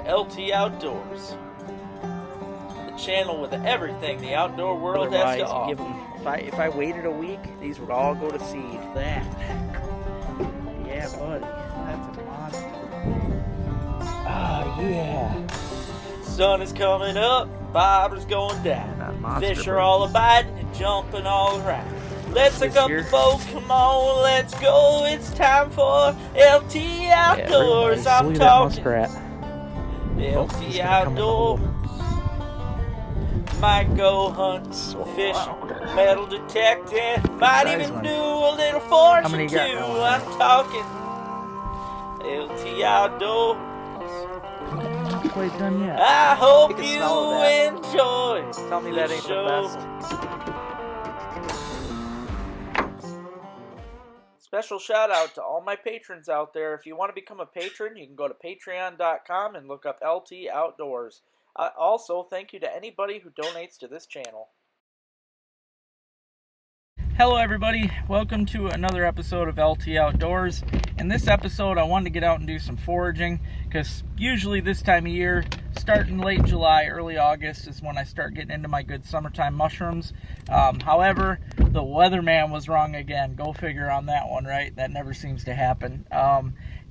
LT Outdoors, the channel with everything the outdoor world has to offer. If I waited a week, these would all go to seed. That. Yeah, buddy. That's a monster. Oh, yeah. Sun is coming up, fiber's going down. Monster, Fish are all biting and jumping all around. Let's hook up year. the boat, come on, let's go. It's time for LT Outdoors. Yeah, I'm talking muskrat. LT Outdoors. Might go hunt, fish, metal detecting, might even do a little fortune too. I'm talking LT Outdoors. Quite done yet. I hope you enjoy. Tell me that ain't the best. Special shout out to all my patrons out there. If you want to become a patron, you can go to patreon.com and look up LT Outdoors. Also, thank you to anybody who donates to this channel. Hello everybody, welcome to another episode of LT Outdoors. In this episode I wanted to get out and do some foraging because usually this time of year, starting late July, early August is when I start getting into my good summertime mushrooms. However, the weatherman was wrong again. Go figure on that one, right? That never seems to happen.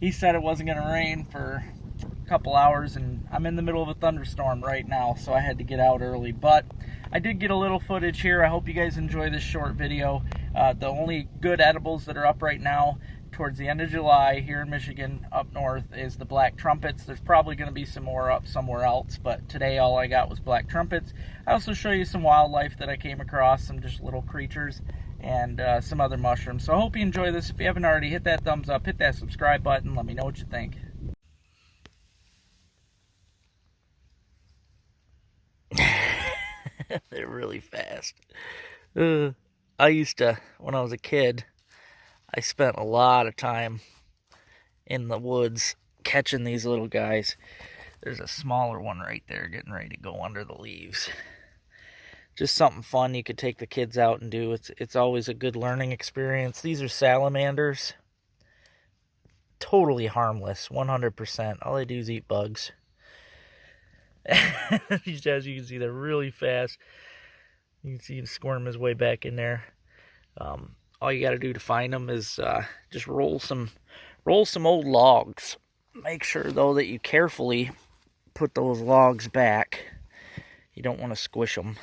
He said it wasn't going to rain for a couple hours and I'm in the middle of a thunderstorm right now, so I had to get out early. But I did get a little footage here. I hope you guys enjoy this short video. The only good edibles that are up right now towards the end of July here in Michigan up north is the black trumpets. There's probably going to be some more up somewhere else, but today all I got was black trumpets. I also show you some wildlife that I came across, some just little creatures, and some other mushrooms. So I hope you enjoy this. If you haven't already, hit that thumbs up, hit that subscribe button, let me know what you think. They're really fast. I used to, when I was a kid, I spent a lot of time in the woods catching these little guys. There's a smaller one right there getting ready to go under the leaves. Just something fun you could take the kids out and do. It's always a good learning experience. These are salamanders. Totally harmless, 100%. All they do is eat bugs. As you can see, they're really fast. You can see him squirm his way back in there. All you got to do to find them is just roll some old logs. Make sure though that you carefully put those logs back. You don't want to squish them.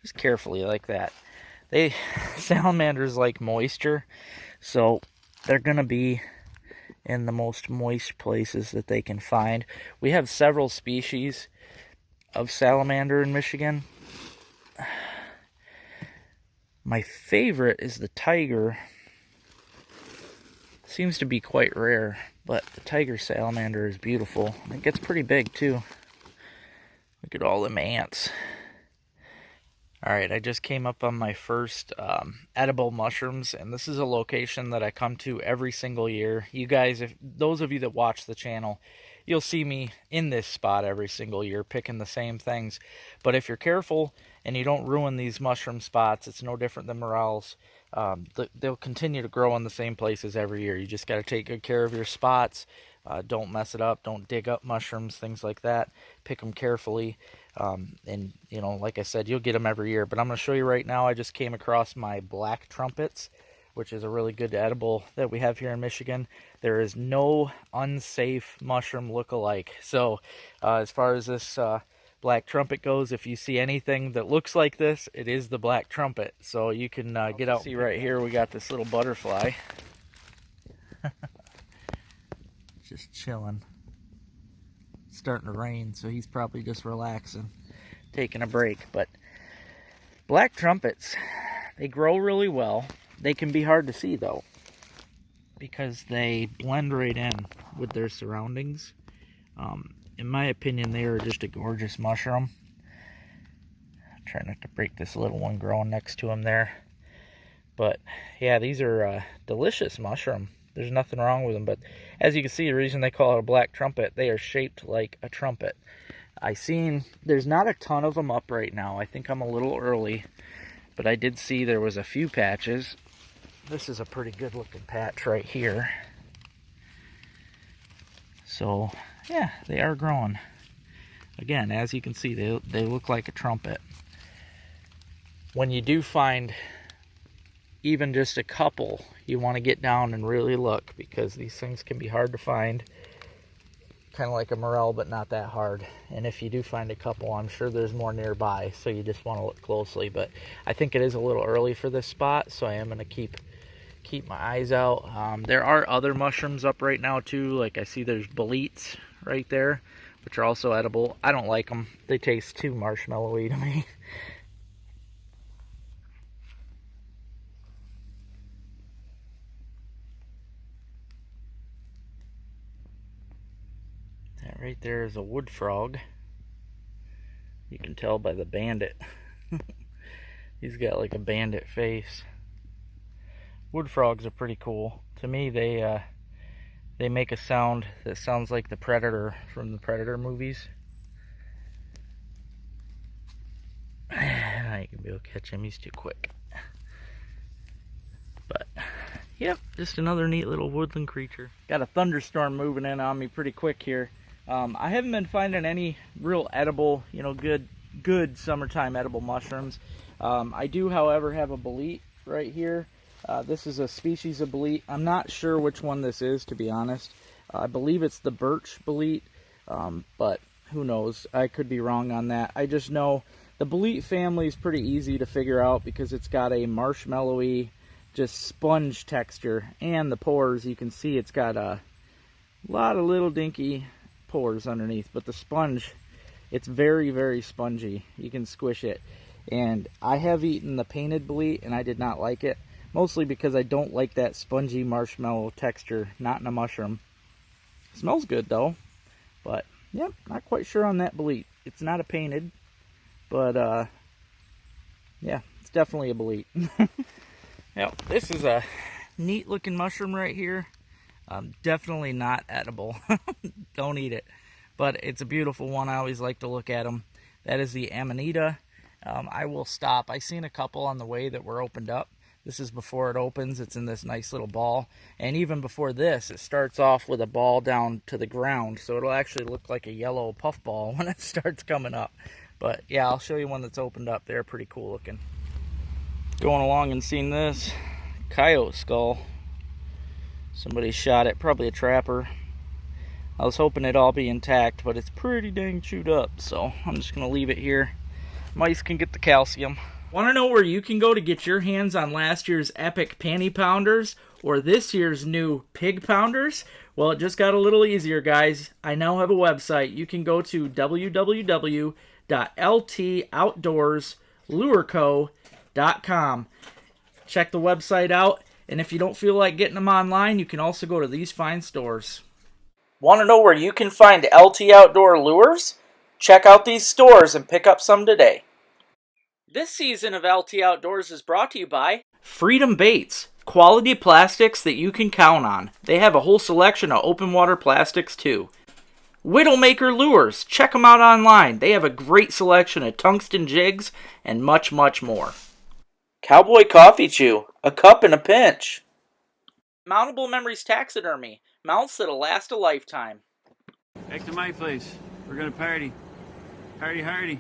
Just carefully like that. Salamanders like moisture, so they're gonna be in the most moist places that they can find. We have several species of salamander in Michigan. My favorite is the tiger. Seems to be quite rare, but the tiger salamander is beautiful. It gets pretty big too. Look at all them ants. Alright, I just came up on my first edible mushrooms, and this is a location that I come to every single year. You guys, if those of you that watch the channel, you'll see me in this spot every single year picking the same things. But if you're careful and you don't ruin these mushroom spots, it's no different than morels. They'll continue to grow in the same places every year. You just got to take good care of your spots. Don't mess it up. Don't dig up mushrooms, things like that. Pick them carefully. And, you know, like I said, you'll get them every year. But I'm going to show you right now, I just came across my black trumpets, which is a really good edible that we have here in Michigan. There is no unsafe mushroom look-alike. So as far as this black trumpet goes, if you see anything that looks like this, it is the black trumpet. So you can get out. See right here, we got this little butterfly. Just chilling. It's starting to rain, so he's probably just relaxing, taking a break. But black trumpets, they grow really well. They can be hard to see though, because they blend right in with their surroundings. In my opinion, they are just a gorgeous mushroom. Try not to break this little one growing next to him there. But yeah, these are a delicious mushroom. There's nothing wrong with them, but as you can see, the reason they call it a black trumpet, they are shaped like a trumpet. There's not a ton of them up right now. I think I'm a little early, but I did see there was a few patches. This is a pretty good looking patch right here. So yeah, they are growing. Again, as you can see, they look like a trumpet. When you do find even just a couple, you want to get down and really look, because these things can be hard to find. Kind of like a morel, but not that hard. And if you do find a couple, I'm sure there's more nearby, so you just want to look closely. But I think it is a little early for this spot, so I am going to keep my eyes out. There are other mushrooms up right now too. Like I see there's boletes right there, which are also edible. I don't like them. They taste too marshmallowy to me. That right there is a wood frog. You can tell by the bandit. He's got like a bandit face. Wood frogs are pretty cool. To me, they make a sound that sounds like the Predator from the Predator movies. I ain't gonna be able to catch him, he's too quick. But, yep, just another neat little woodland creature. Got a thunderstorm moving in on me pretty quick here. I haven't been finding any real edible, good summertime edible mushrooms. I do, however, have a bolete right here. This is a species of bolete. I'm not sure which one this is, to be honest. I believe it's the birch bolete, but who knows? I could be wrong on that. I just know the bolete family is pretty easy to figure out because it's got a marshmallowy, just sponge texture, and the pores, you can see it's got a lot of little dinky pores underneath, but the sponge, it's very, very spongy. You can squish it. And I have eaten the painted bolete, and I did not like it. Mostly because I don't like that spongy marshmallow texture, not in a mushroom. Smells good though, but yep, not quite sure on that bolete. It's not a painted, but yeah, it's definitely a bolete. Yep, this is a neat looking mushroom right here. Definitely not edible. Don't eat it, but it's a beautiful one. I always like to look at them. That is the Amanita. I will stop. I seen a couple on the way that were opened up. This is before it opens. It's in this nice little ball. And even before this, it starts off with a ball down to the ground. So it'll actually look like a yellow puffball when it starts coming up. But yeah, I'll show you one that's opened up. They're pretty cool looking. Going along and seeing this coyote skull. Somebody shot it, probably a trapper. I was hoping it'd all be intact, but it's pretty dang chewed up. So I'm just going to leave it here. Mice can get the calcium. Want to know where you can go to get your hands on last year's epic panty pounders or this year's new pig pounders? Well, it just got a little easier, guys. I now have a website. You can go to www.ltoutdoorslureco.com. Check the website out, and if you don't feel like getting them online, you can also go to these fine stores. Want to know where you can find LT Outdoor Lures? Check out these stores and pick up some today. This season of LT Outdoors is brought to you by Freedom Baits. Quality plastics that you can count on. They have a whole selection of open water plastics too. Widowmaker Lures. Check them out online. They have a great selection of tungsten jigs and much, much more. Cowboy Coffee Chew. A cup in a pinch. Mountable Memories Taxidermy. Mounts that'll last a lifetime. Back to my place. We're gonna party. Party hardy.